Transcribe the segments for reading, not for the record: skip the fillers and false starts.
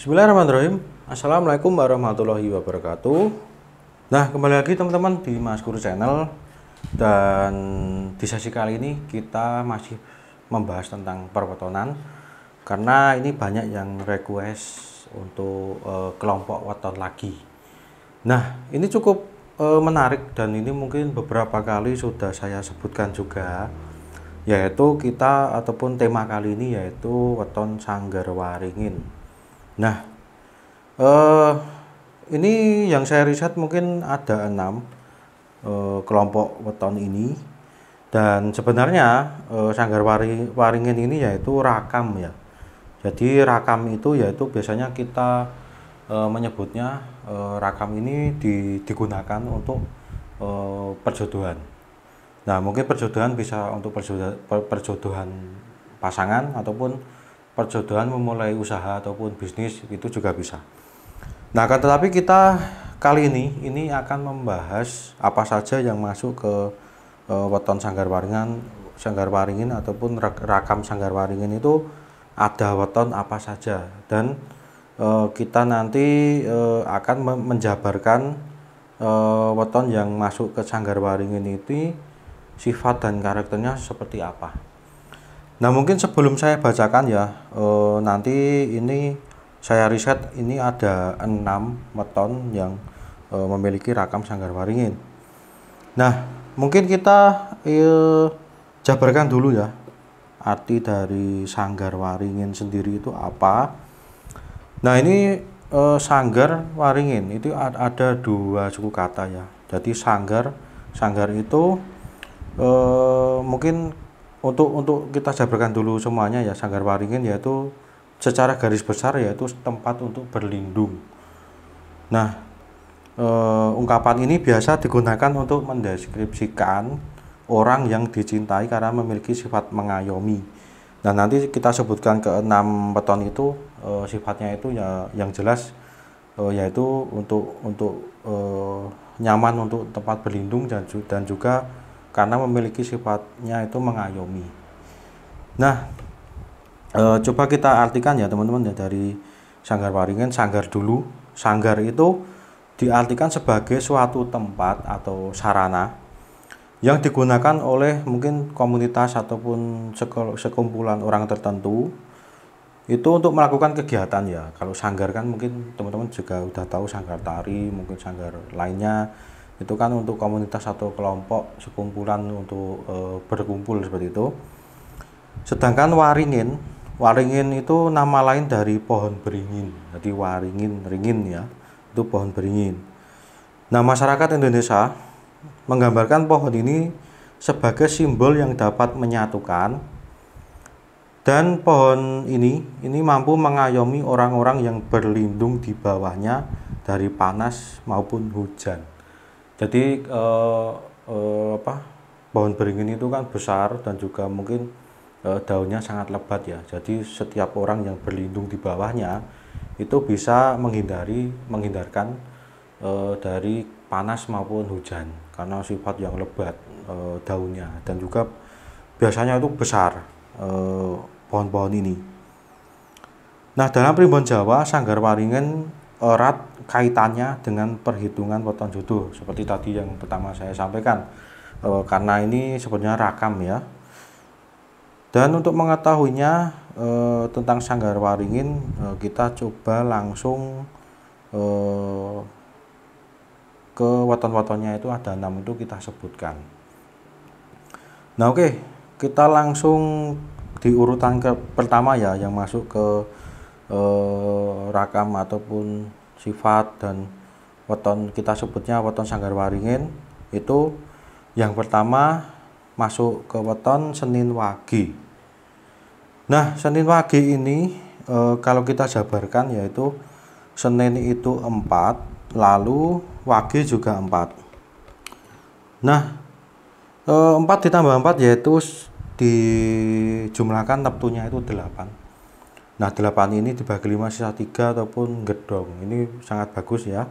Bismillahirrahmanirrahim. Assalamualaikum warahmatullahi wabarakatuh. Nah, kembali lagi teman-teman di Mas Guru Channel. Dan di sesi kali ini kita masih membahas tentang perwetonan, karena ini banyak yang request untuk kelompok weton lagi. Nah, ini cukup menarik dan ini mungkin beberapa kali sudah saya sebutkan juga, yaitu kita ataupun tema kali ini yaitu weton Sanggarwaringin. Nah, ini yang saya riset mungkin ada 6 kelompok weton ini, dan sebenarnya Sanggarwaringin ini yaitu rakam ya. Jadi rakam itu yaitu biasanya kita menyebutnya rakam ini digunakan untuk perjodohan. Nah, mungkin perjodohan bisa untuk perjodohan pasangan ataupun perjodohan memulai usaha ataupun bisnis, itu juga bisa. Nah, tetapi kita kali ini akan membahas apa saja yang masuk ke weton Sanggarwaringin ataupun rakam Sanggarwaringin itu ada weton apa saja, dan kita nanti akan menjabarkan weton yang masuk ke Sanggarwaringin itu sifat dan karakternya seperti apa. Nah, mungkin sebelum saya bacakan ya, nanti ini saya riset ini ada 6 weton yang memiliki rakam Sanggarwaringin. Nah, mungkin kita jabarkan dulu ya, arti dari Sanggarwaringin sendiri itu apa. Nah, ini Sanggarwaringin itu ada 2 suku kata ya. Jadi sanggar itu mungkin untuk kita jabarkan dulu semuanya ya. Sanggarwaringin yaitu secara garis besar yaitu tempat untuk berlindung. Nah, ungkapan ini biasa digunakan untuk mendeskripsikan orang yang dicintai karena memiliki sifat mengayomi. Nah, nanti kita sebutkan ke 6 weton itu sifatnya itu ya, yang jelas yaitu untuk nyaman untuk tempat berlindung dan juga karena memiliki sifatnya itu mengayomi. Nah, coba kita artikan ya teman-teman ya, dari Sanggarwaringin. Sanggar dulu. Sanggar itu diartikan sebagai suatu tempat atau sarana yang digunakan oleh mungkin komunitas ataupun sekumpulan orang tertentu itu untuk melakukan kegiatan ya. Kalau sanggar kan mungkin teman-teman juga udah tahu, sanggar tari, mungkin sanggar lainnya itu kan untuk komunitas atau kelompok sekumpulan untuk berkumpul seperti itu. Sedangkan waringin itu nama lain dari pohon beringin. Jadi ringin ya, itu pohon beringin. Nah, masyarakat Indonesia menggambarkan pohon ini sebagai simbol yang dapat menyatukan, dan pohon ini mampu mengayomi orang-orang yang berlindung di bawahnya dari panas maupun hujan. Jadi pohon beringin itu kan besar dan juga mungkin daunnya sangat lebat ya. Jadi setiap orang yang berlindung di bawahnya itu bisa menghindarkan dari panas maupun hujan karena sifat yang lebat daunnya, dan juga biasanya itu besar pohon-pohon ini. Nah, dalam primbon Jawa, Sanggarwaringin erat kaitannya dengan perhitungan weton jodoh seperti tadi yang pertama saya sampaikan, karena ini sebenarnya rakam ya. Dan untuk mengetahuinya tentang Sanggarwaringin, kita coba langsung ke weton-wetonnya. Itu ada 6 itu kita sebutkan. Nah, oke, kita langsung di urutan pertama ya, yang masuk ke rakam ataupun sifat dan weton, kita sebutnya weton Sanggarwaringin. Itu yang pertama masuk ke weton Senin Wage. Nah, Senin Wage ini kalau kita jabarkan yaitu Senin itu 4, lalu Wage juga 4. Nah, 4 ditambah 4 yaitu dijumlahkan neptunya itu 8. Nah, 8 ini dibagi 5 sisa 3 ataupun gedong. Ini sangat bagus ya.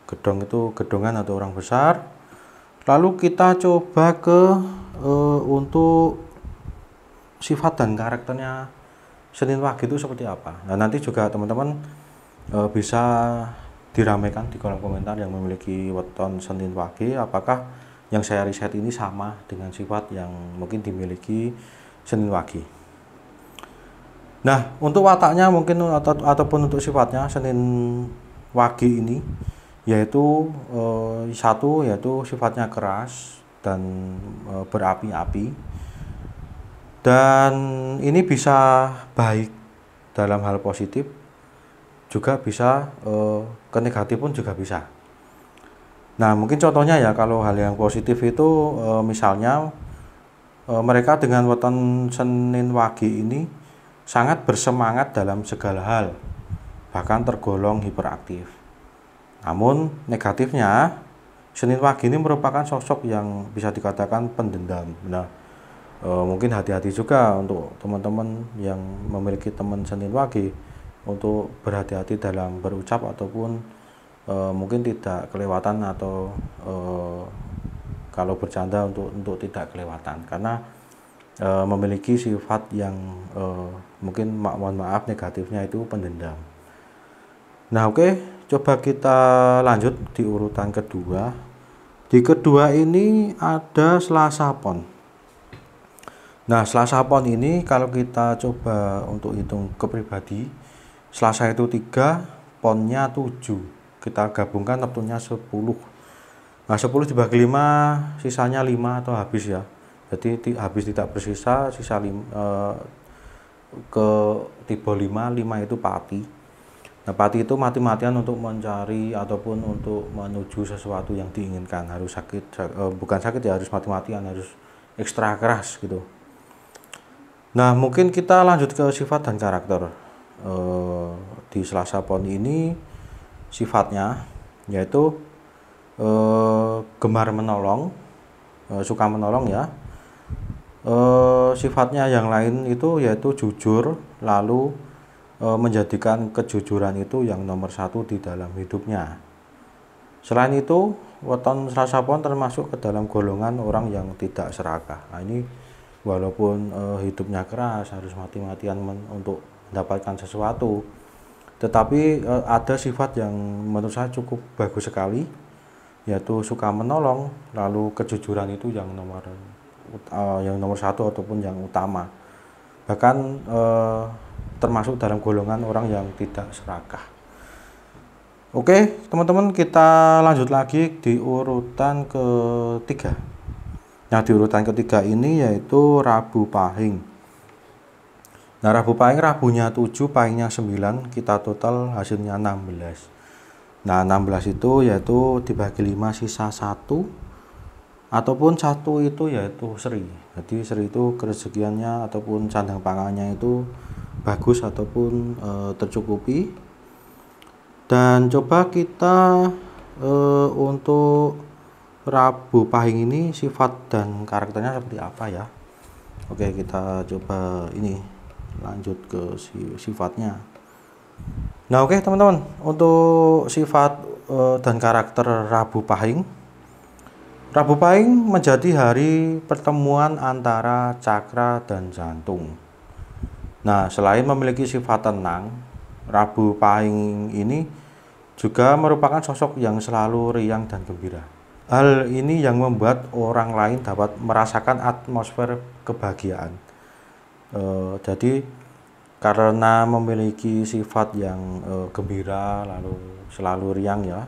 Gedong itu gedongan atau orang besar. Lalu kita coba ke untuk sifat dan karakternya Senin Wage itu seperti apa. Nah, nanti juga teman-teman bisa diramaikan di kolom komentar yang memiliki weton Senin Wage, apakah yang saya riset ini sama dengan sifat yang mungkin dimiliki Senin Wage. Nah, untuk wataknya mungkin ataupun untuk sifatnya Senin Wage ini yaitu satu yaitu sifatnya keras dan berapi-api, dan ini bisa baik dalam hal positif, juga bisa ke negatif pun juga bisa. Nah, mungkin contohnya ya, kalau hal yang positif itu misalnya mereka dengan weton Senin Wage ini sangat bersemangat dalam segala hal, bahkan tergolong hiperaktif. Namun negatifnya, Senin Wage ini merupakan sosok yang bisa dikatakan pendendam. Nah, mungkin hati-hati juga untuk teman-teman yang memiliki teman Senin Wage untuk berhati-hati dalam berucap ataupun mungkin tidak kelewatan atau kalau bercanda untuk tidak kelewatan, karena memiliki sifat yang mungkin mohon maaf negatifnya itu pendendam. Nah, oke, coba kita lanjut di urutan kedua. Di kedua ini ada Selasa Pon. Nah, Selasa Pon ini kalau kita coba untuk hitung ke pribadi, Selasa itu 3, Ponnya 7. Kita gabungkan tentunya 10. Nah, 10 dibagi 5, sisanya 5 atau habis ya. Jadi habis tidak bersisa, sisa ke tipe 5 itu pati. Nah, pati itu mati-matian untuk mencari ataupun untuk menuju sesuatu yang diinginkan. Harus sakit, bukan sakit ya, harus mati-matian, harus ekstra keras gitu. Nah, mungkin kita lanjut ke sifat dan karakter. Di Selasa Pon ini sifatnya yaitu gemar menolong, suka menolong ya. Sifatnya yang lain itu yaitu jujur, lalu menjadikan kejujuran itu yang nomor 1 di dalam hidupnya. Selain itu, weton Selasa Pon termasuk ke dalam golongan orang yang tidak serakah. Nah, ini walaupun hidupnya keras, harus mati-matian untuk mendapatkan sesuatu, tetapi ada sifat yang menurut saya cukup bagus sekali, yaitu suka menolong, lalu kejujuran itu yang nomor 1 ataupun yang utama, bahkan termasuk dalam golongan orang yang tidak serakah. Oke teman-teman, kita lanjut lagi di urutan ketiga. Nah, di urutan ketiga ini yaitu Rabu Pahing. Nah, Rabu Pahing, Rabunya 7, Pahingnya 9, kita total hasilnya 16. Nah, 16 itu yaitu dibagi 5, sisa 1, ataupun 1 itu yaitu seri. Jadi seri itu kerezekiannya ataupun sandang pangannya itu bagus ataupun tercukupi. Dan coba kita untuk Rabu Pahing ini sifat dan karakternya seperti apa ya. Oke, kita coba ini lanjut ke sifatnya. Nah, oke teman-teman, untuk sifat dan karakter Rabu Pahing. Rabu Pahing menjadi hari pertemuan antara cakra dan jantung. Nah, selain memiliki sifat tenang, Rabu Pahing ini juga merupakan sosok yang selalu riang dan gembira. Hal ini yang membuat orang lain dapat merasakan atmosfer kebahagiaan. Jadi karena memiliki sifat yang gembira lalu selalu riang ya,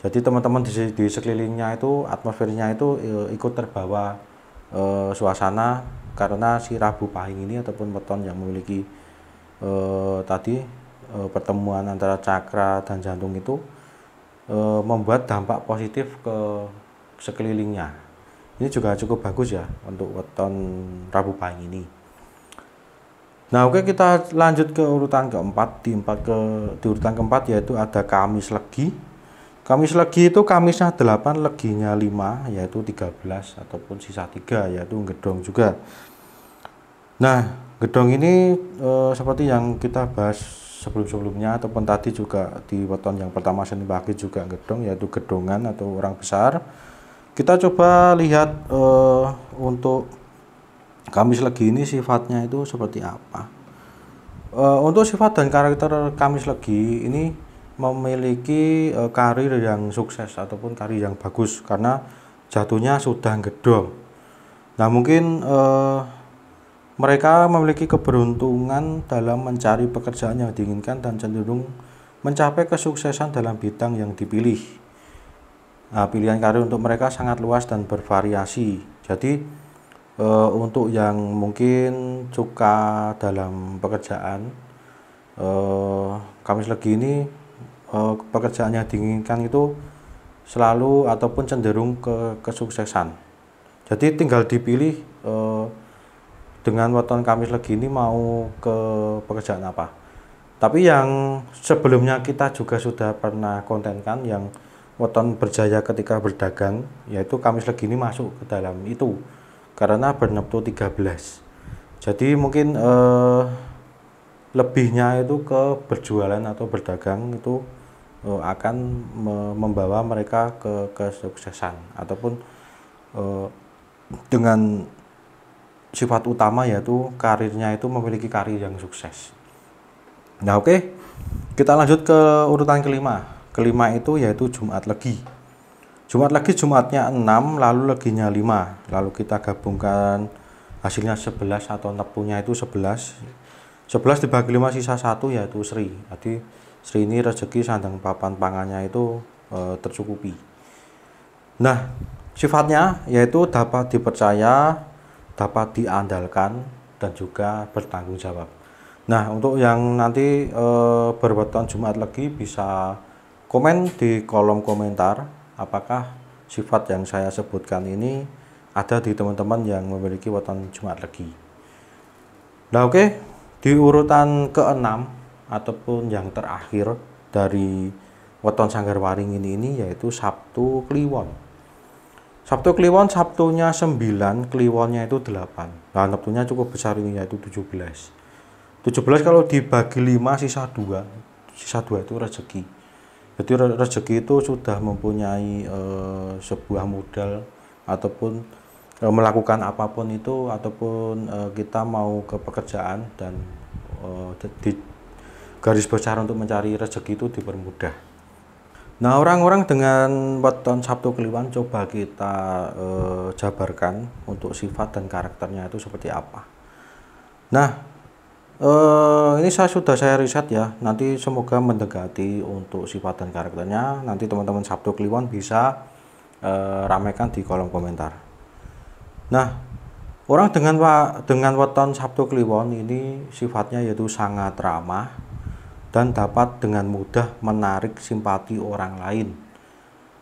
jadi teman-teman di sekelilingnya itu atmosfernya itu ikut terbawa suasana, karena si Rabu Pahing ini ataupun weton yang memiliki tadi pertemuan antara cakra dan jantung itu membuat dampak positif ke sekelilingnya. Ini juga cukup bagus ya untuk weton Rabu Pahing ini. Nah, oke, kita lanjut ke urutan keempat. Di urutan keempat yaitu ada Kamis Legi. Kamis Legi itu Kamisnya 8, Leginya 5, yaitu 13 ataupun sisa 3, yaitu gedong juga. Nah, gedong ini seperti yang kita bahas sebelum-sebelumnya ataupun tadi juga di weton yang pertama Senin Wage juga gedong, yaitu gedongan atau orang besar. Kita coba lihat untuk Kamis Legi ini sifatnya itu seperti apa. Untuk sifat dan karakter Kamis Legi ini memiliki karir yang sukses ataupun karir yang bagus karena jatuhnya sudah gedong. Nah, mungkin mereka memiliki keberuntungan dalam mencari pekerjaan yang diinginkan dan cenderung mencapai kesuksesan dalam bidang yang dipilih. Nah, pilihan karir untuk mereka sangat luas dan bervariasi. Jadi untuk yang mungkin suka dalam pekerjaan, Kamis Legi ini pekerjaan yang diinginkan itu selalu ataupun cenderung ke kesuksesan. Jadi tinggal dipilih dengan weton Kamis Legi ini mau ke pekerjaan apa. Tapi yang sebelumnya kita juga sudah pernah kontenkan yang weton berjaya ketika berdagang, yaitu Kamis Legi ini masuk ke dalam itu karena berneptu 13. Jadi mungkin lebihnya itu ke berjualan atau berdagang itu akan membawa mereka ke kesuksesan ataupun dengan sifat utama yaitu karirnya itu memiliki karir yang sukses. Nah, oke. Kita lanjut ke urutan kelima. Kelima itu yaitu Jumat Legi. Jumat Legi Jumatnya 6, lalu Leginya 5. Lalu kita gabungkan hasilnya 11 atau neptunya itu 11. 11 dibagi 5 sisa 1 yaitu Sri. Jadi Sri ini rezeki sandang papan pangannya itu tercukupi. Nah, sifatnya yaitu dapat dipercaya, dapat diandalkan, dan juga bertanggung jawab. Nah, untuk yang nanti berweton Jumat Legi bisa komen di kolom komentar apakah sifat yang saya sebutkan ini ada di teman-teman yang memiliki weton Jumat Legi. Nah, oke. Di urutan ke-6 ataupun yang terakhir dari weton Sanggarwaringin ini yaitu Sabtu Kliwon. Sabtu Kliwon, Sabtunya 9, Kliwonnya itu 8. Nah, neptunya cukup besar ini yaitu 17. 17 kalau dibagi 5 sisa 2. Sisa 2 itu rezeki. Jadi rezeki itu sudah mempunyai sebuah modal ataupun melakukan apapun itu ataupun kita mau ke pekerjaan dan di garis besar untuk mencari rezeki itu dipermudah. Nah, orang-orang dengan weton Sabtu Kliwon coba kita jabarkan untuk sifat dan karakternya itu seperti apa. Nah, ini sudah saya riset ya. Nanti semoga mendekati untuk sifat dan karakternya. Nanti teman-teman Sabtu Kliwon bisa ramaikan di kolom komentar. Nah, orang dengan weton Sabtu Kliwon ini sifatnya yaitu sangat ramah dan dapat dengan mudah menarik simpati orang lain.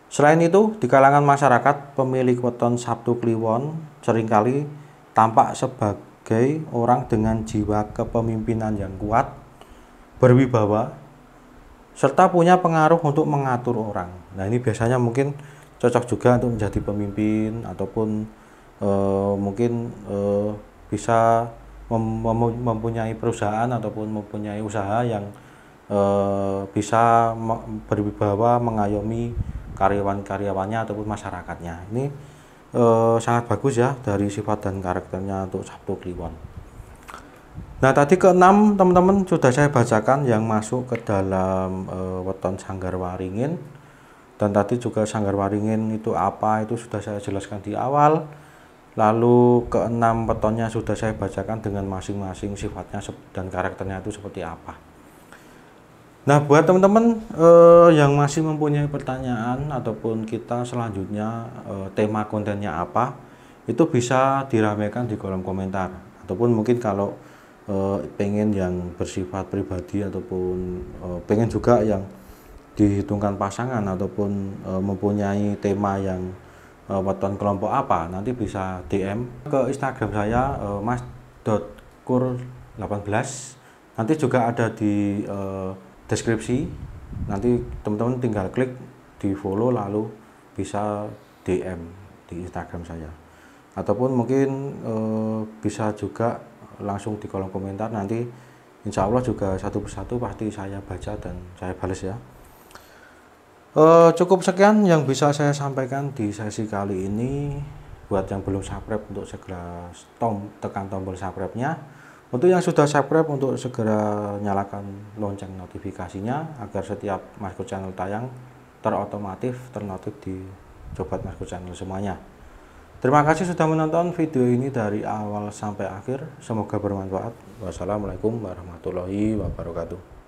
Selain itu, di kalangan masyarakat, pemilik weton Sabtu Kliwon seringkali tampak sebagai orang dengan jiwa kepemimpinan yang kuat, berwibawa, serta punya pengaruh untuk mengatur orang. Nah, ini biasanya mungkin cocok juga untuk menjadi pemimpin ataupun mungkin bisa mempunyai perusahaan ataupun mempunyai usaha yang bisa berwibawa mengayomi karyawan-karyawannya ataupun masyarakatnya. Ini sangat bagus ya dari sifat dan karakternya untuk Sabtu Kliwon. Nah, tadi ke-6 teman-teman sudah saya bacakan yang masuk ke dalam weton Sanggarwaringin, dan tadi juga Sanggarwaringin itu apa itu sudah saya jelaskan di awal. Lalu ke-6 wetonnya sudah saya bacakan dengan masing-masing sifatnya dan karakternya itu seperti apa. Nah, buat teman-teman yang masih mempunyai pertanyaan ataupun kita selanjutnya tema kontennya apa, itu bisa diramaikan di kolom komentar. Ataupun mungkin kalau pengen yang bersifat pribadi ataupun pengen juga yang dihitungkan pasangan ataupun mempunyai tema yang weton kelompok apa, nanti bisa DM ke Instagram saya mas.kur18. Nanti juga ada di deskripsi. Nanti teman-teman tinggal klik di follow lalu bisa DM di Instagram saya. Ataupun mungkin bisa juga langsung di kolom komentar, nanti insya Allah juga satu persatu pasti saya baca dan saya balas ya. Cukup sekian yang bisa saya sampaikan di sesi kali ini. Buat yang belum subscribe untuk segera tekan tombol subscribe-nya. Untuk yang sudah subscribe, untuk segera nyalakan lonceng notifikasinya agar setiap Maskur Channel tayang terotomatis ternotif di Sobat Maskur Channel semuanya. Terima kasih sudah menonton video ini dari awal sampai akhir. Semoga bermanfaat. Wassalamualaikum warahmatullahi wabarakatuh.